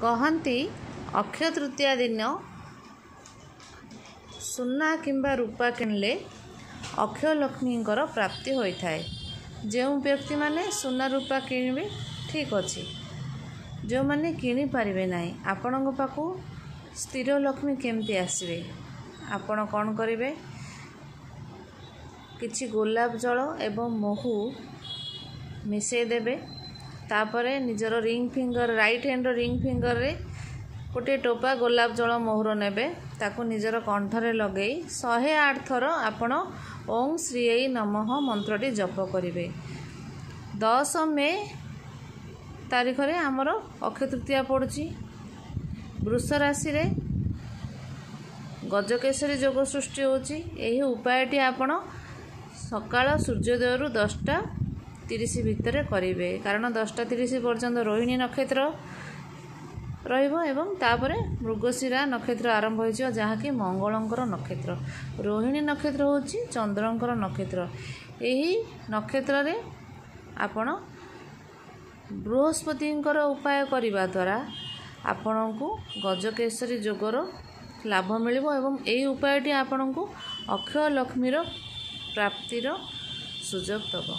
कहती अक्षय तृतीया दिन सुना किंबा रूपा किणले अक्षय लक्ष्मी प्राप्ति होता है। जो व्यक्ति माने सुना रूपा किणवे ठीक अच्छे, जो माने किणी पारिबे नाही आपण पाखु स्थिर लक्ष्मी केमती आसवे, आपण कौन करेंगे किछि गोलाप जल एवं महू मिसई देबे। तापरे निजर ring finger right hand ring finger रे गोटे टोपा गोलाप जल मोहर नेबे, ताकू निजर कंठरे लगे 108 थर आपण ओं श्री नमः मंत्रटी जप करेंगे। 10 मे तारीख रे आमर अक्षय तृतीया पड़ुची। वृष राशि रे गजकेशरी जोग सृष्टि होची। यही उपायटी आपण सकाळ सूर्योदय 10:30 भितर करेंगे, कारण 10:30 पर्यंत रोहिणी नक्षत्र रहिबो एवं तापरे मृगशिरा नक्षत्र आरंभ हो जहाँकि मंगलंकर नक्षत्र। रोहिणी नक्षत्र होची चंद्रंकर नक्षत्र। यही नक्षत्र रे आपण बृहस्पतिंकर उपाय करिबा द्वारा आपणको गजकेशरी जोगर लाभ मिलिबो एवं एही उपायटी आपणको अक्षय लक्ष्मीर प्राप्तिर सुजोग दब।